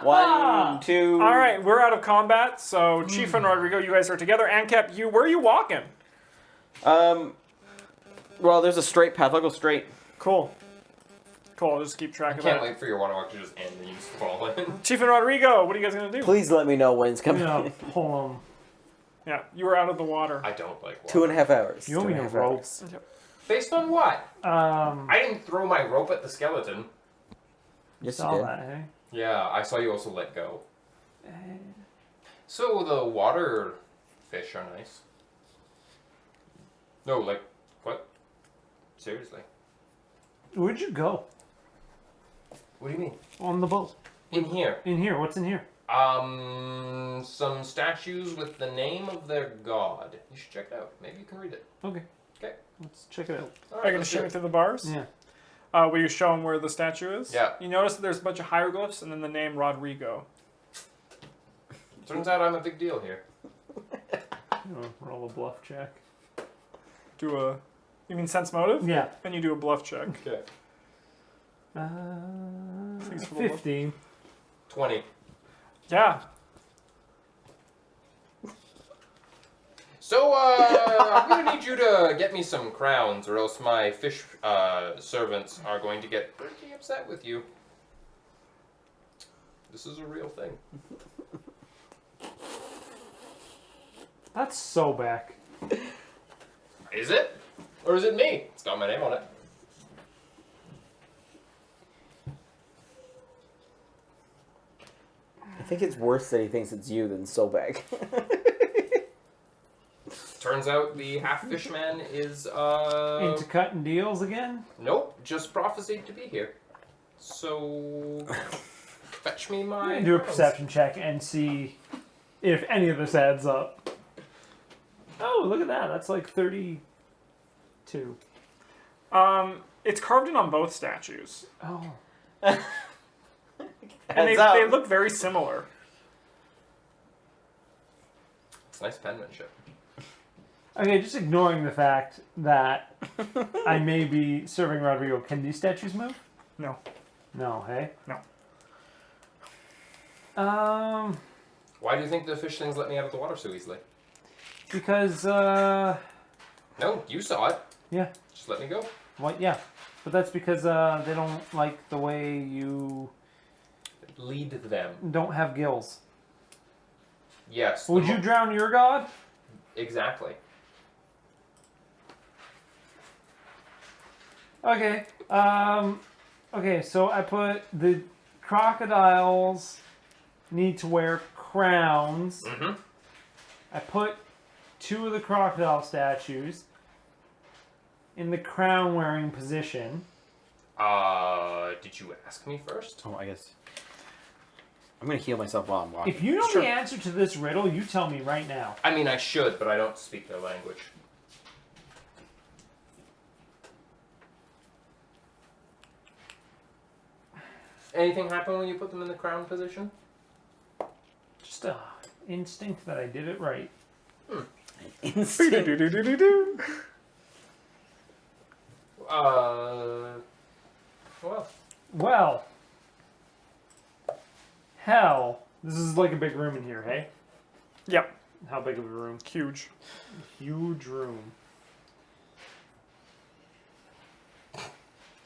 1, 2. All right, we're out of combat, so Chief and Rodrigo, you guys are together. Ankep, where are you walking? Well, there's a straight path. I'll go straight. Cool. Cool, I'll just keep track I of can't that. wait for your water walk to just end and you just fall in. Chief and Rodrigo, what are you guys going to do? Please let me know when it's coming. Yeah, pull them. Yeah, you were out of the water. I don't like water. 2.5 hours. You owe me a 2.5 rope. hours. Based on what? I I didn't throw my rope at the skeleton. Yes, saw you did. that, hey? Yeah, I saw you also let go. So the water fish are nice. No, like, what? Seriously. Where'd you go? What do you mean? On the boat. In here. In here, what's in here? Some statues with the name of their god. You should check it out. Maybe you can read it. Okay. Okay. Let's check it out. All Are you right, going to let's show do me it. through the bars? Yeah. Will you show him where the statue is? Yeah. You notice that there's a bunch of hieroglyphs and then the name Rodrigo. Turns out I'm a big deal here. Roll a bluff check. You mean sense motive? Yeah. And you do a bluff check. Okay. Please for the bluff. 15. 20. Yeah. So, I'm gonna need you to get me some crowns, or else my fish servants are going to get pretty upset with you. This is a real thing. That's so back. Is it? Or is it me? It's got my name on it. I think it's worse that he thinks it's you than Sobag. Turns out the half-fish man is, Into cutting deals again? nope, just prophesied to be here. So, fetch me my... I'm gonna do a crowns. perception check and see if any of this adds up. Oh, look at that. That's like 32. It's carved in on both statues. Oh. And they look very similar. It's nice penmanship. Okay, just ignoring the fact that I may be serving Rodrigo. Can these statues move? No. No, hey? No. Why do you think the fish things let me out of the water so easily? Because, No, you saw it. yeah. Just let me go. What? Yeah. But that's because they don't like the way you Lead them. don't have gills. Yes. Would you drown your god? Exactly. Okay. Okay, so I put the crocodiles need to wear crowns. Mm-hmm. I put 2 of the crocodile statues in the crown wearing position. Did you ask me first? Oh, I guess. I'm gonna heal myself while I'm walking. If you know Sure. the answer to this riddle, you tell me right now. I mean, I should, but I don't speak their language. Anything happen when you put them in the crown position? Just a instinct that I did it right. Instinct. Do-do-do-do-do-do. Well, Well, hell, this is like a big room in here, hey? Yep. How big of a room? Huge. Huge room.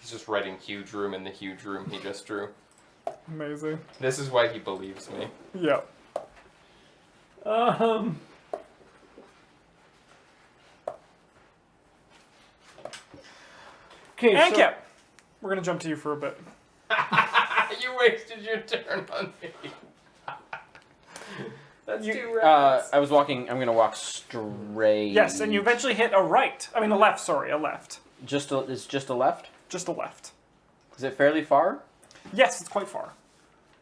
he's just writing huge room in the huge room he just drew. Amazing. This is why he believes me. Yep. Okay, Ankep, we're going to jump to you for a bit. You wasted your turn on me. That's You- too right. I was walking. I'm gonna walk straight. Yes, and you eventually hit a right. I mean, a left, sorry, a left. It's just a left. Just a left. Is it fairly far? Yes, it's quite far.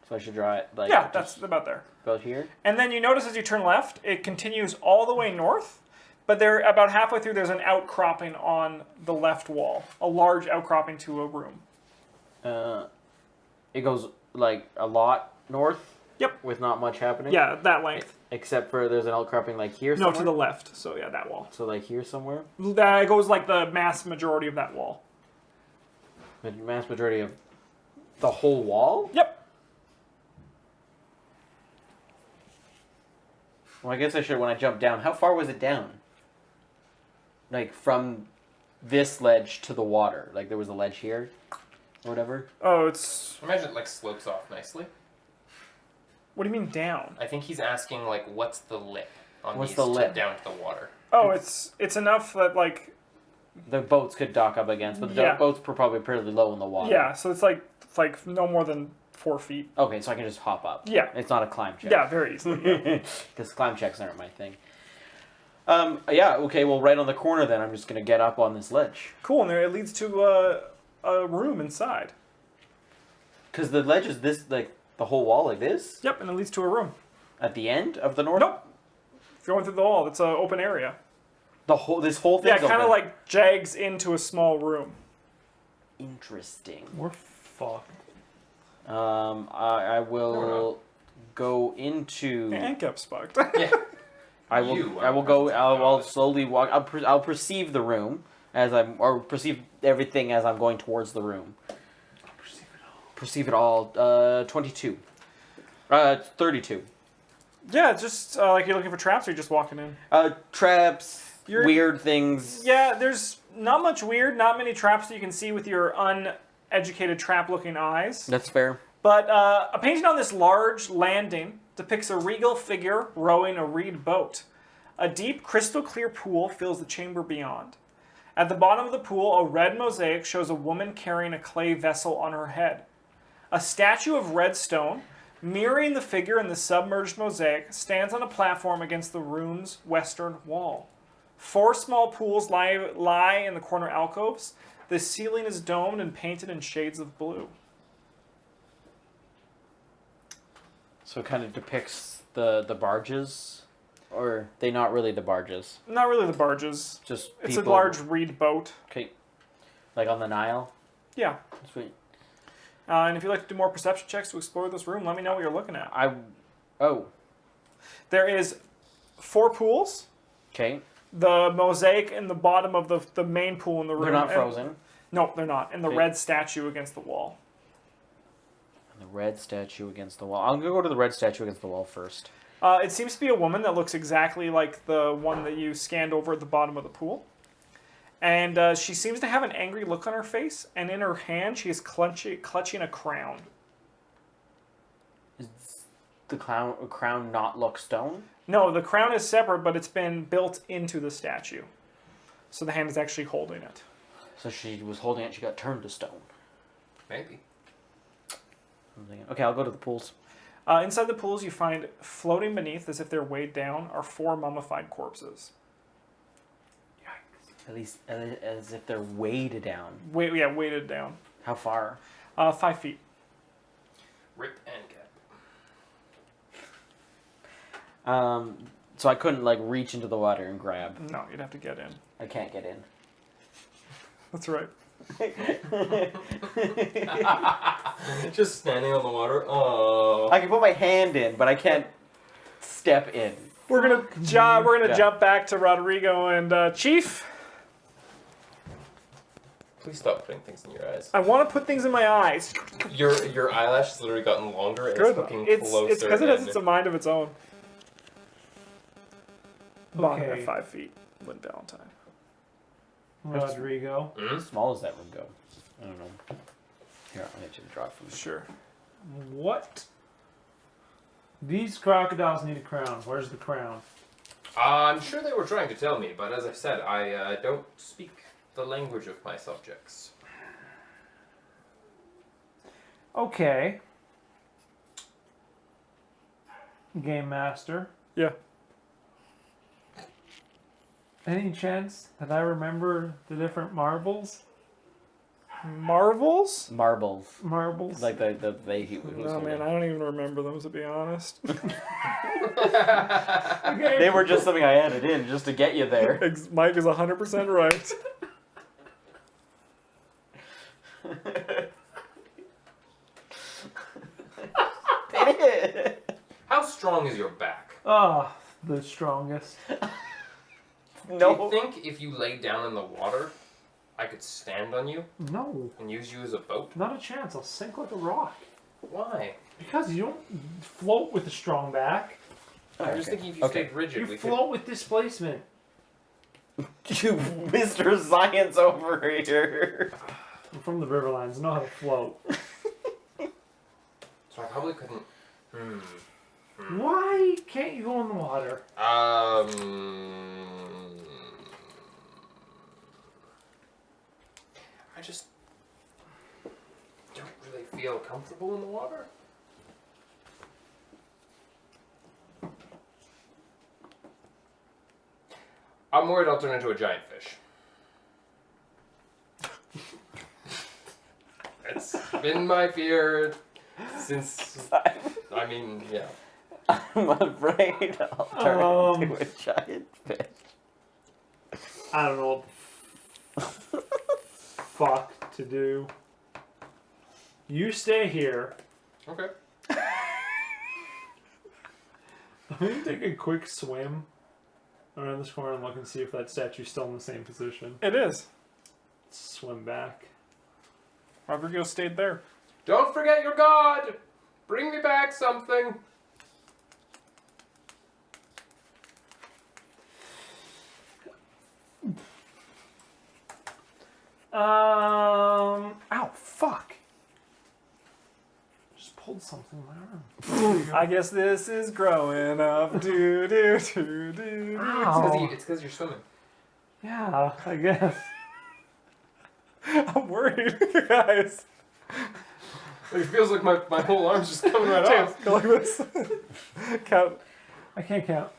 So I should draw it like. Yeah, just that's about there. about here. And then you notice as you turn left, it continues all the way north, but there, about halfway through, there's an outcropping on the left wall. A large outcropping to a room. It goes like a lot north. Yep. With not much happening. Yeah, that length. Except for there's an outcropping like here. No, Somewhere. to the left. So yeah, that wall. So like here somewhere. That goes like the mass majority of that wall. The mass majority of the whole wall. Yep. Well, I guess I should when I jumped down. How far was it down? Like from this ledge to the water. Like there was a ledge here, or whatever. Oh, it's... Imagine it like slopes off nicely. What do you mean down? I think he's asking like, what's the lip on What's these the lip? down to the water? Oh, it's enough that like... The boats could dock up against, but the Yeah. boats were probably pretty low in the water. Yeah, so it's like no more than 4 feet. Okay, so I can just hop up. Yeah. It's not a climb check. Yeah, very easily. Yeah. Because climb checks aren't my thing. Yeah, okay, well, right on the corner then, I'm just going to get up on this ledge. Cool, and there it leads to a room inside. Because the ledge is this, like, the whole wall like this? Yep, and it leads to a room. At the end of the north? Nope. If you're going through the wall, it's an open area. This whole thing. Yeah, it kind of like jags into a small room. Interesting. We're fucked. I will go into. And kept fucked. Yeah. I will go. I'll slowly walk. I'll perceive the room or perceive everything as I'm going towards the room. Perceive it all. 22. 32. Yeah, just like you're looking for traps, or you're just walking in. Traps. You're- Weird things. Yeah, there's not much weird, not many traps that you can see with your uneducated trap-looking eyes. That's fair. But a painting on this large landing depicts a regal figure rowing a reed boat. A deep, crystal-clear pool fills the chamber beyond. At the bottom of the pool, a red mosaic shows a woman carrying a clay vessel on her head. A statue of red stone, mirroring the figure in the submerged mosaic, stands on a platform against the room's western wall. 4 small pools lie in the corner alcoves. The ceiling is domed and painted in shades of blue. So it kind of depicts the barges, or are they not really the barges? Not really the barges. Just It's people. a large reed boat. Okay. Like on the Nile. Yeah. Sweet. And if you'd like to do more perception checks to explore this room, let me know what you're looking at. Oh. There is 4 pools. Okay. The mosaic in the bottom of the main pool in the room. They're not and- frozen. No, they're not. And the Okay. red statue against the wall. And the red statue against the wall. I'm gonna go to the red statue against the wall first. It seems to be a woman that looks exactly like the one that you scanned over at the bottom of the pool. And she seems to have an angry look on her face, and in her hand she is clutching a crown. Is the crown not look stone? No, the crown is separate, but it's been built into the statue. So the hand is actually holding it. So she was holding it. She got turned to stone. Maybe. I'm thinking, okay, I'll go to the pools. Inside the pools, you find floating beneath, as if they're weighed down, are 4 mummified corpses. At least as if they're weighed down. Weighted down. How far? 5 feet. Rip and gap. So I couldn't like reach into the water and grab. No, you'd have to get in. I can't get in. That's right. Just standing on the water. Oh. I can put my hand in, but I can't step in. We're gonna Yeah. jump back to Rodrigo and Chief. Please stop putting things in your eyes. I want to put things in my eyes. Your eyelash has literally gotten longer. And Good. It's looking It's closer. because it has and- a mind of its own. Bond Okay. at 5 feet. Lynn Valentine. Rodrigo. Hmm? How small does that room go? I don't know. Here, I'll let you draw it from me. Sure. What? These crocodiles need a crown. Where's the crown? I'm sure they were trying to tell me, but as I said, I don't speak the language of my subjects. Okay. Game master. Yeah. Any chance that I remember the different marbles? Marvels? Marbles. Marbles? Like they he was Oh man, holding. I don't even remember them, to be honest. Okay. They were just something I added in just to get you there. Mike is 100% right. How strong is your back? Ah, the strongest. Do No. you think if you laid down in the water, I could stand on you No, and use you as a boat? not a chance. I'll sink like a rock. Why? Because you don't float with a strong back. I'm just thinking if you stayed rigid, You we float with displacement. You Mr. Science over here. I'm from the Riverlands. I know how to float. So I probably couldn't. Why can't you go in the water? I just don't really feel comfortable in the water. I'm worried I'll turn into a giant fish. It's been my fear since. I mean, yeah. I'm afraid I'll turn into a giant fish. I don't know what the fuck to do. You stay here. Okay. I'm gonna take a quick swim around this corner and look and see if that statue's still in the same position. It is. Swim back. Rodrigo stayed there. Don't forget your god! Bring me back something! Ow, fuck. Just pulled something in my arm. I guess this is growing up. Do do do do. Ow. It's because you're swimming. Yeah, I guess. I'm worried, guys. It feels like my whole arm's just coming right James, off. go like this. Count. I can't count.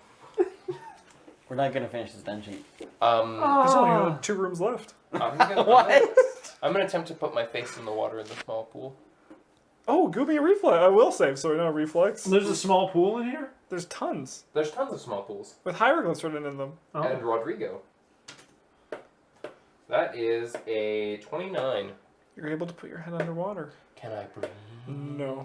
We're not gonna finish this dungeon. There's only 2 rooms left. What? I'm gonna attempt to put my face in the water in the small pool. Oh, give me a reflex. I will save, so I know reflex. There's a small pool in here? There's tons. There's tons of small pools. With hieroglyphs written in them. Oh. And Rodrigo. That is a 29. You're able to put your head underwater. Can I breathe? No.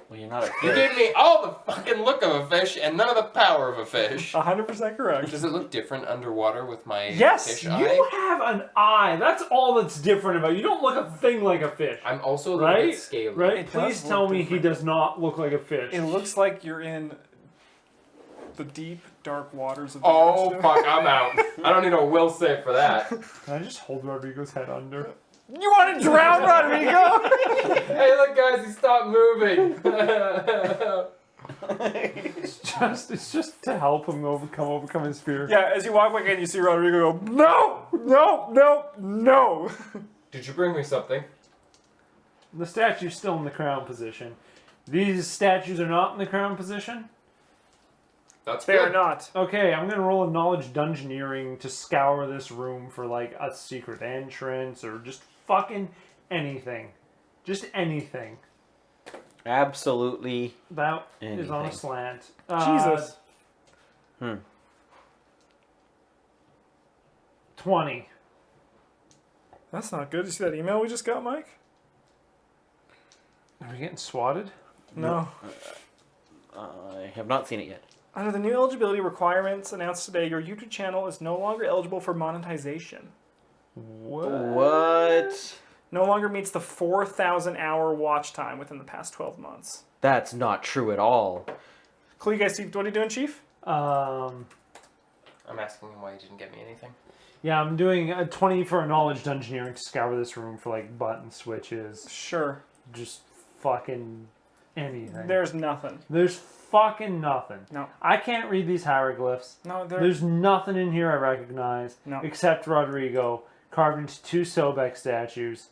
Well, you're not a You fish. gave me all the fucking look of a fish and none of the power of a fish. 100% correct. Does it look different underwater with my Yes, fish You eye? have an eye. That's all that's different about you. You don't look a thing like a fish. I'm also a little Right? bit scaly. Right? It Please does tell look me he different. does not look like a fish. It looks like you're in the deep, dark waters of the Oh ocean. fuck, I'm out. I don't need a will save for that. Can I just hold Rodrigo's head under? You want to drown Rodrigo? Hey look guys, he stopped moving. It's just to help him overcome his fear. Yeah, as you walk back in, you see Rodrigo go, no, no, no, no. Did you bring me something? The statue's still in the crown position. These statues are not in the crown position? That's They are good. not. Okay, I'm gonna roll a knowledge dungeoneering to scour this room for like a secret entrance or just fucking anything. Just anything. Absolutely. That is Anything. on a slant. Jesus. 20. That's not good. You see that email we just got, Mike? Are we getting swatted? No. I have not seen it yet. Under the new eligibility requirements announced today, your YouTube channel is no longer eligible for monetization. What? No longer meets the 4,000 hour watch time within the past 12 months. That's not true at all. Cool, you guys see what are you doing, Chief? I'm asking him why he didn't get me anything. Yeah, I'm doing a 20 for a knowledge dungeoneering to scour this room for like button switches. Sure. Just fucking anything. There's nothing. There's fucking nothing. No. I can't read these hieroglyphs. No, There's nothing in here I recognize No. except Rodrigo carved into 2 Sobek statues,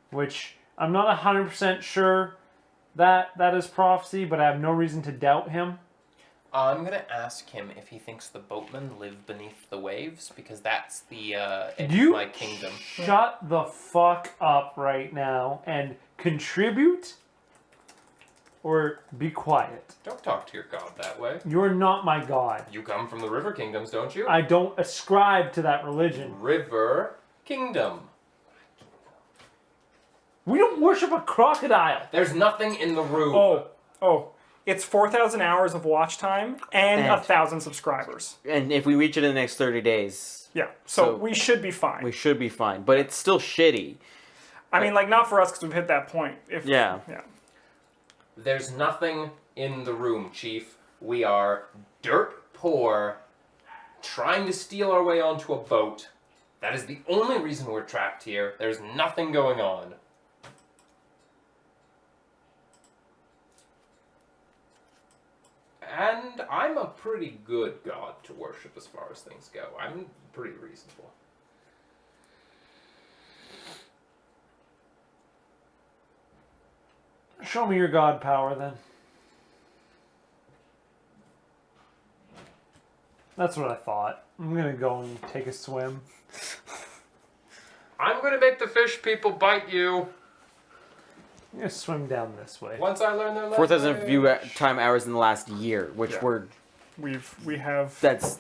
which I'm not 100% sure that is prophecy, but I have no reason to doubt him. I'm gonna ask him if he thinks the boatmen live beneath the waves, because that's the edge of my kingdom. Shut the fuck up right now and contribute or be quiet. Don't talk to your god that way. You're not my god. You come from the river kingdoms, don't you? I don't ascribe to that religion. River kingdom. We don't worship a crocodile. There's nothing in the room. Oh. It's 4,000 hours of watch time and And- 1,000 subscribers. And if we reach it in the next 30 days, Yeah, so So- we should be fine. we should be fine. But it's still shitty. I mean, like, not for us because we've hit that point. Yeah. Yeah. There's nothing in the room, Chief. We are dirt poor, trying to steal our way onto a boat. That is the only reason we're trapped here. There's nothing going on. And I'm a pretty good god to worship as far as things go. I'm pretty reasonable. Show me your god power, then. That's what I thought. I'm gonna go and take a swim. I'm gonna make the fish people bite you. I'm gonna swim down this way. Once I learn their language. 4,000 view time hours in the last year, which Yeah. we have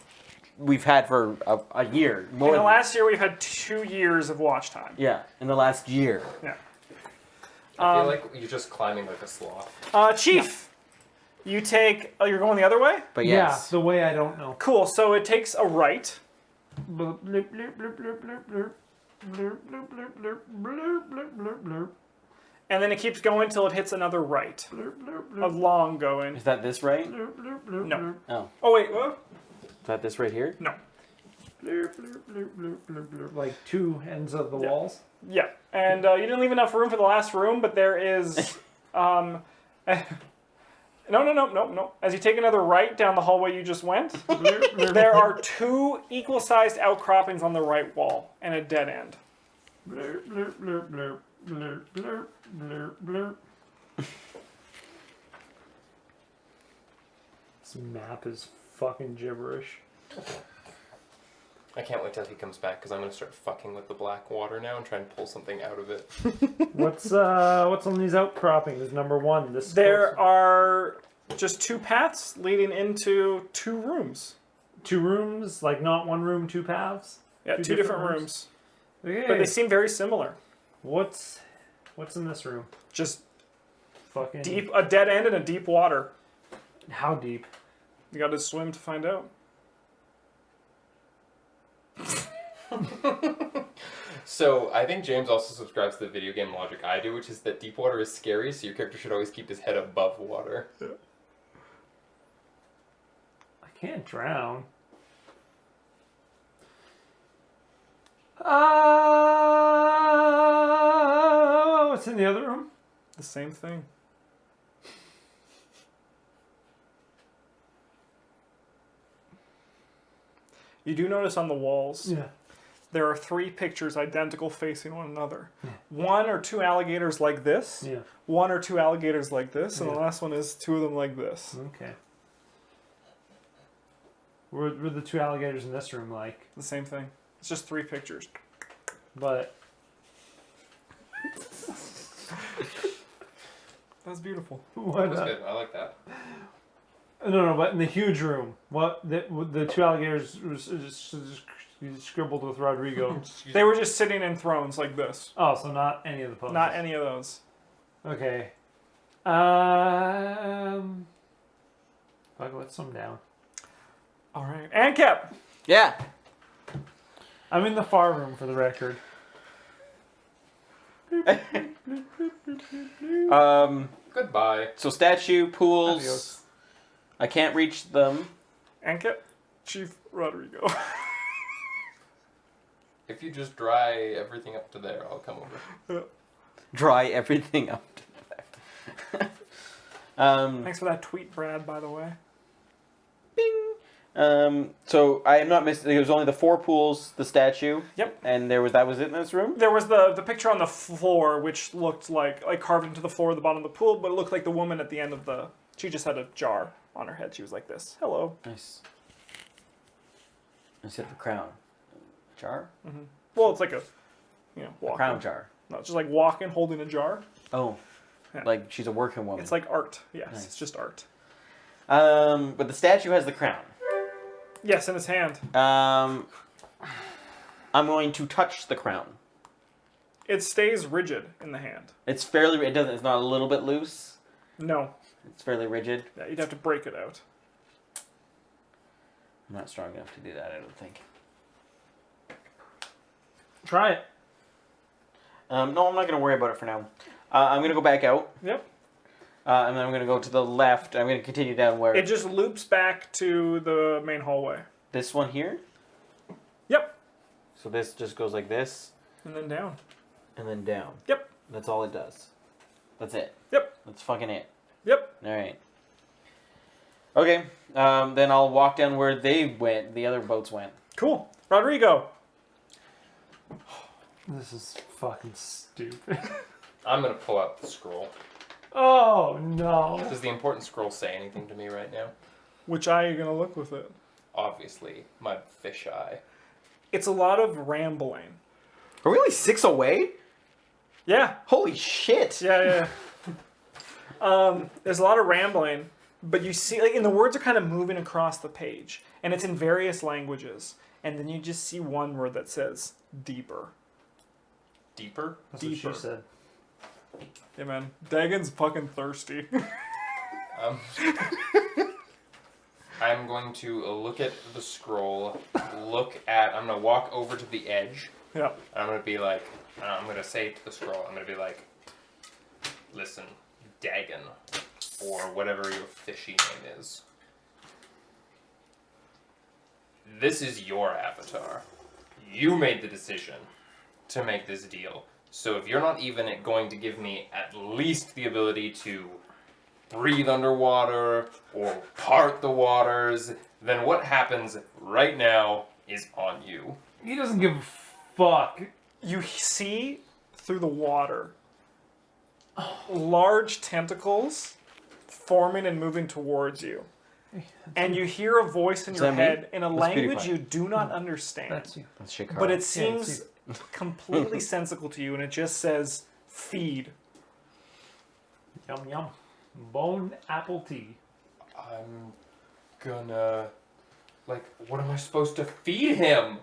we've had for a year. More in the than- last year we've had 2 years of watch time. Yeah, in the last year. Yeah. I feel like you're just climbing like a sloth. Chief, you take. Oh, you're going the other way. But yes, Yeah, the way I don't know. Cool. So it takes a right. Bloop, bloop, bloop, bloop, bloop, bloop, bloop. Bloop, bloop, bloop, bloop, bloop, bloop, bloop, bloop. And then it keeps going till it hits another right. Bloop, bloop, A bloop, long going. is that this right? bloop, bloop, bloop, No. bloop. Oh, Oh wait, what? is that this right here? No. Bloop, bloop, bloop, bloop, bloop, bloop. Like two ends of the walls. Yeah, and you didn't leave enough room for the last room, but there is. No. As you take another right down the hallway you just went, Bloop, bloop, there are 2 equal-sized outcroppings on the right wall and a dead end. bloop, bloop, bloop, bloop, bloop, bloop, bloop, bloop. This map is fucking gibberish. I can't wait till he comes back because I'm gonna start fucking with the black water now and try and pull something out of it. What's on these outcroppings? Number one. This There are just 2 paths leading into 2 rooms. 2 rooms, like not one room, 2 paths. Yeah, 2 different rooms. Okay. But they seem very similar. What's in this room? Just Fucking a dead end and a deep water. How deep? You got to swim to find out. So I think James also subscribes to the video game logic I do, which is that deep water is scary, so your character should always keep his head above water. I can't drown. What's in the other room? The same thing. You do notice on the walls, Yeah. there are 3 pictures identical facing one another. 1 or 2 alligators like this, Yeah. 1 or 2 alligators like this, and the Yeah. last one is 2 of them like this. Okay. Were the 2 alligators in this room like? The same thing. It's just 3 pictures. But That's beautiful. what? That was good. I like that. No. But in the huge room, what the 2 alligators was just scribbled with Rodrigo. They were just sitting in thrones like this. Oh, so not any of the poses. Not any of those. Okay. Fuck, let's sum down. All right. And Kep. Yeah. I'm in the far room for the record. Goodbye. So statue, pools. Adios. I can't reach them. And Kep. Chief Rodrigo. If you just dry everything up to there, I'll come over. Dry everything up to there. Thanks for that tweet, Brad, by the way. So I am not missing. It was only the 4 pools, the statue. Yep. And that was it in this room. There was the picture on the floor, which looked like carved into the floor at the bottom of the pool, but it looked like the woman at the end of the... She just had a jar on her head. She was like this. Hello. Nice. Instead of a crown, jar. Well, it's like a, A walking. crown jar. No, it's just like walking, holding a jar. Oh, Yeah. like she's a working woman. It's like art. Yes, Nice. it's just art. But the statue has the crown. Yes, in his hand. I'm going to touch the crown. It stays rigid in the hand. It's fairly. It doesn't. It's not a little bit loose. No. It's fairly rigid. Yeah, you'd have to break it out. I'm not strong enough to do that. I don't think. Try it. No, I'm not going to worry about it for now. I'm going to go back out. Yep. And then I'm gonna go to the left. I'm gonna continue down where It just loops back to the main hallway. this one here. Yep. So this just goes like this, And then down. and then down. Yep. That's all it does. That's it. Yep. That's fucking it. Yep. All right. Okay. Then I'll walk down where they went. The other boats went. Cool. Rodrigo. This is fucking stupid. I'm gonna pull out the scroll. Oh no. Does the important scroll say anything to me right now? Which eye are you going to look with it? Obviously, my fish eye. It's a lot of rambling. Are we only 6 away? Yeah. Holy shit! Yeah. There's a lot of rambling, but you see, like, and the words are kind of moving across the page, and it's in various languages, and then you just see one word that says deeper. Deeper? That's what Deeper. she said. Yeah, man. Dagon's fucking thirsty. I'm going to look at the scroll, I'm gonna walk over to the edge, Yeah. and I'm gonna be like, I'm gonna say to the scroll, I'm gonna be like, listen, Dagon, or whatever your fishy name is. This is your avatar. You made the decision to make this deal. So if you're not even going to give me at least the ability to breathe underwater or part the waters, then what happens right now is on you. He doesn't give a fuck. You see through the water large tentacles forming and moving towards you. And you hear a voice in Is your that me? head in a That's language PewDiePie. you do not understand. That's you. That's Shikara. But it it's seems completely sensical to you, and it just says, feed. Yum yum. Bone apple tea. I'm gonna... what am I supposed to feed him?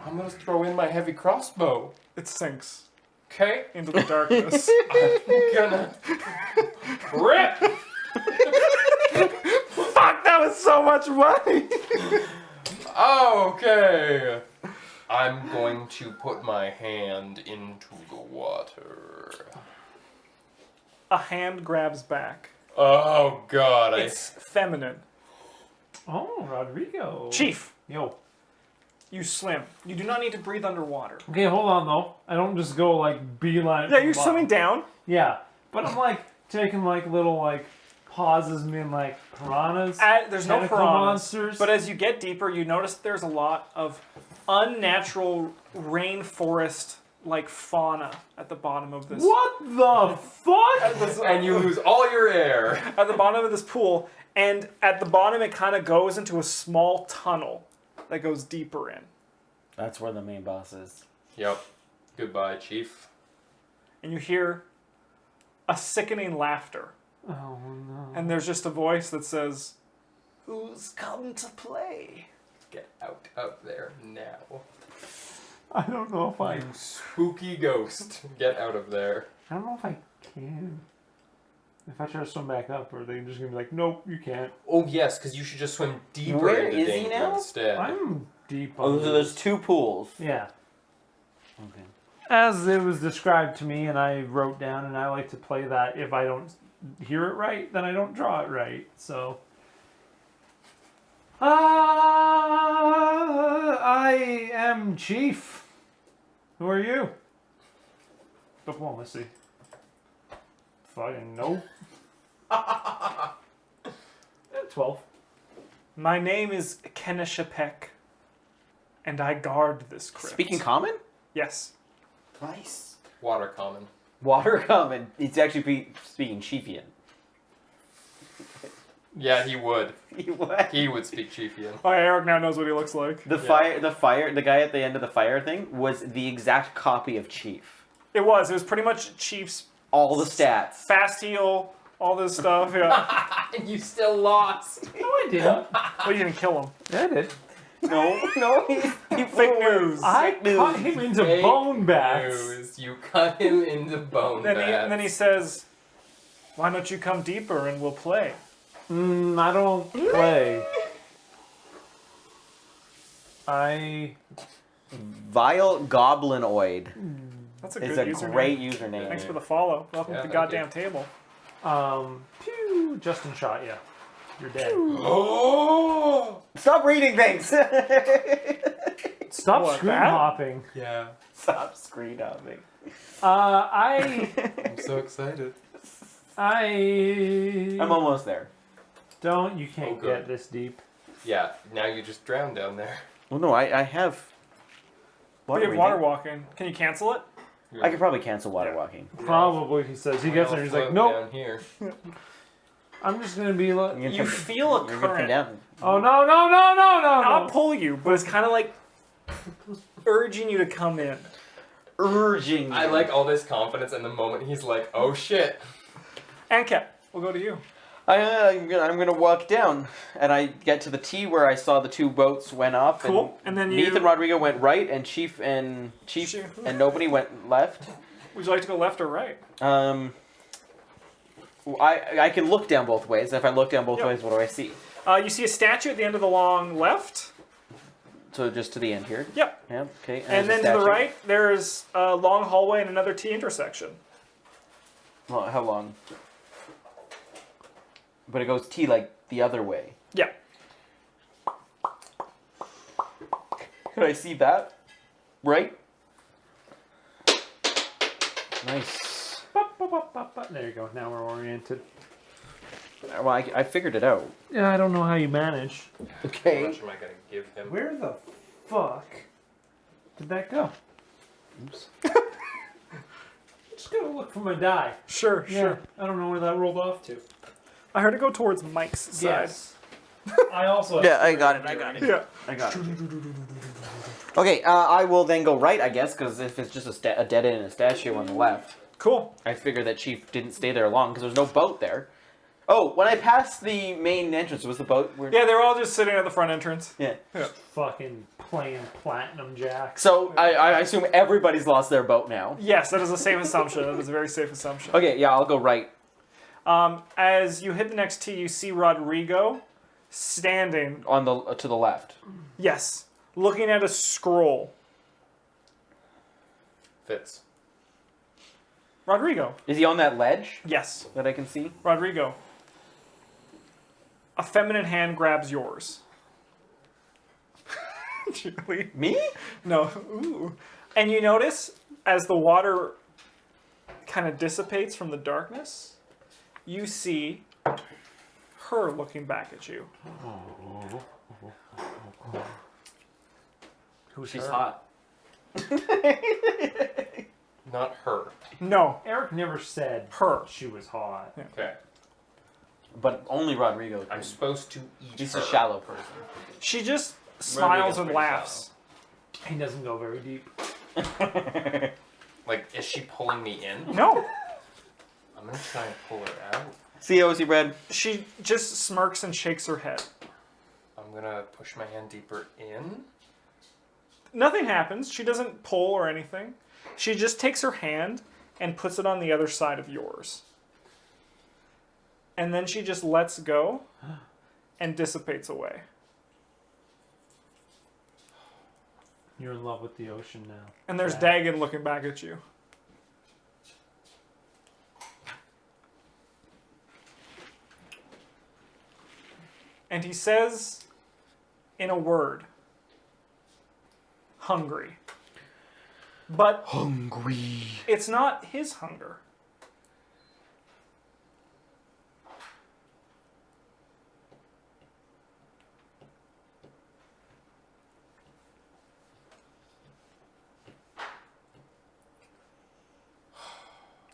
I'm gonna throw in my heavy crossbow. It sinks Okay? into the darkness. I'm gonna... Rip! Fuck, that was so much money! Okay. I'm going to put my hand into the water. A hand grabs back. Oh god, It's feminine. Oh, Rodrigo. Chief, Yo. you swim. You do not need to breathe underwater. Okay, hold on though. I don't just go like beeline. Yeah, you're swimming down. Yeah, but I'm like taking like little like pauses, being like piranhas. There's no tentacle piranhas. monsters. But as you get deeper, you notice there's a lot of unnatural rainforest like fauna at the bottom of this. What the fuck? and you lose all your air. At the bottom of this pool, and at the bottom it kind of goes into a small tunnel that goes deeper in. That's where the main boss is. Yep. Goodbye, Chief. And you hear a sickening laughter. Oh no. And there's just a voice that says, "Who's come to play?" Get out of there now. I don't know if I. You spooky ghost. Get out of there. I don't know if I can. If I try to swim back up, or they just gonna be like, nope, you can't. Oh yes, because you should just swim deeper Where into is he danger now? instead. I'm deep. Oh, on so there's this. 2 pools. Yeah. Okay. As it was described to me, and I wrote down, and I like to play that. If I don't hear it right, then I don't draw it right. So. I am Chief. Who are you? Diplomacy. Fucking no. 12. My name is Kenishapek, and I guard this crypt. Speaking common? Yes. Nice. Water common. Water common. It's actually speaking Chiefian. Yeah, he would. What? He would speak Chiefian. Oh, Eric now knows what he looks like. The guy at the end of the fire thing was the exact copy of Chief. It was pretty much Chief's All the stats. fast heal, all this stuff. Yeah. And you still lost. No, I didn't. Well, you didn't kill him. Yeah, I did. No, he Fake news. I Fake news. cut him into Fake bone bats. News. You cut him into bone And then he says, "Why don't you come deeper and we'll play?" I don't play. I. Vile Goblinoid That's a is good a username. great username. Thanks for the follow. Welcome Yeah, to the thank goddamn table. Pew! Justin shot you. You're dead. Oh! Stop reading things. Stop What, screen that? hopping. Yeah. Stop screen hopping. I'm so excited. I'm almost there. You can't Oh, good. get this deep. Yeah, now you just drown down there. Well, no, I have. We have water walking. Can you cancel it? I could probably cancel water Yeah. walking. Probably, he says. He gets there and he's like, nope. Down here. I'm just going to be like, You feel a You're gonna come current. down. oh, no. Not pull you, but it's kind of like urging you to come in. Urging. I you. like all this confidence, and the moment he's like, "Oh shit!" Anket, we'll go to you. I'm gonna walk down, and I get to the T where I saw the two boats went off. Cool. And then Neith you- and Rodrigo went right, and Chief and nobody went left. Would you like to go left or right? I can look down both ways. If I look down both Yep. ways, what do I see? You see a statue at the end of the long left. So just to the end here. Yep. Yeah. Okay. And then there's to a the statue. right, there's a long hallway and another T intersection. Well, how long? But it goes T like the other way. Yeah. Could I see that? Right? Nice. There you go. Now we're oriented. Well, I figured it out. Yeah, I don't know how you manage. How Okay. much am I gonna give him? Where the fuck did that go? Oops. Just gotta look for my die. Sure, Yeah, sure. I don't know where that rolled off to. I heard it go towards Mike's side. Yes. I also. Yeah, I got it. I got it. Yeah. I got it. Okay, I will then go right, I guess, because if it's just a dead end and a statue on the left, Cool. I figure that Chief didn't stay there long because there's no boat there. Oh, when I passed the main entrance, was the boat? Yeah, they're all just sitting at the front entrance. Yeah. Fucking playing platinum jacks. So I assume everybody's lost their boat now. Yes, that is a safe assumption. That is a very safe assumption. Okay, yeah, I'll go right. As you hit the next T, you see Rodrigo standing. On the to the left. Yes, looking at a scroll. Fits. Rodrigo. Is he on that ledge Yes, that I can see? Rodrigo. A feminine hand grabs yours. Julie. Me? No. Ooh. And you notice as the water kind of dissipates from the darkness, you see her looking back at you. Who's She's her? hot. Not her. No, Eric never said her. she was hot. Okay. But only Rodrigo. I'm Can. supposed to eat He's her. a shallow person. She just smiles and pretty laughs. He doesn't go very deep. Like, is she pulling me in? No, I'm gonna try and pull her out. See, OC bread. she just smirks and shakes her head. I'm gonna push my hand deeper in. Nothing happens. She doesn't pull or anything. She just takes her hand and puts it on the other side of yours. And then she just lets go and dissipates away. You're in love with the ocean now. And there's Yeah. Dagon looking back at you. And he says, in a word, hungry. But Hungry. it's not his hunger.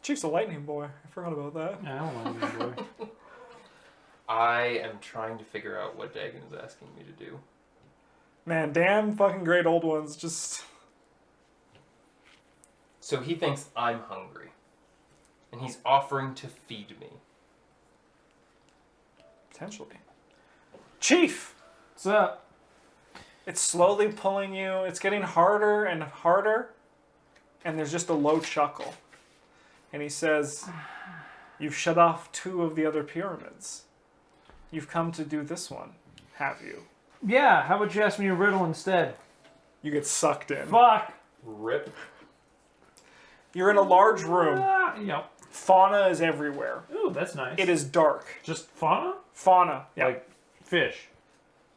Chief's a lightning boy. I forgot about that. Yeah, I don't want to boy. I am trying to figure out what Dagon is asking me to do. Man, damn fucking great old ones. Just So he thinks I'm hungry. And he's offering to feed me. potentially. Chief! What's up? It's slowly pulling you. It's getting harder and harder. And there's just a low chuckle. And he says, "You've shut off 2 of the other pyramids. You've come to do this one, have you?" Yeah, how about you ask me a riddle instead? You get sucked in. Fuck! Rip. You're in a large room. Yep. Fauna is everywhere. Ooh, that's nice. It is dark. Just fauna? Fauna, yeah. Like fish.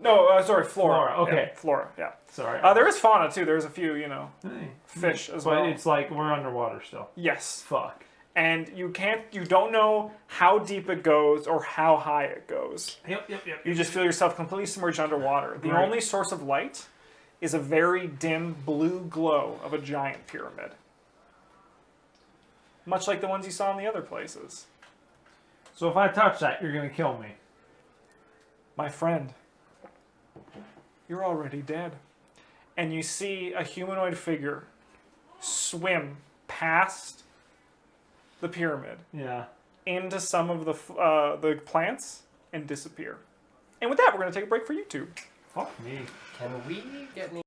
No, sorry, flora. Flora, okay. Yeah, flora, yeah. Sorry. There is fauna, too. There's a few, Hey. fish as But well. it's like we're underwater still. Yes. Fuck. And you don't know how deep it goes or how high it goes. Yep. You just feel yourself completely submerged underwater. The Right. only source of light is a very dim blue glow of a giant pyramid. Much like the ones you saw in the other places. So if I touch that, you're gonna kill me. My friend, you're already dead. And you see a humanoid figure swim past the pyramid Yeah. into some of the plants and disappear. And with that, we're going to take a break for YouTube. Fuck me. Can we get any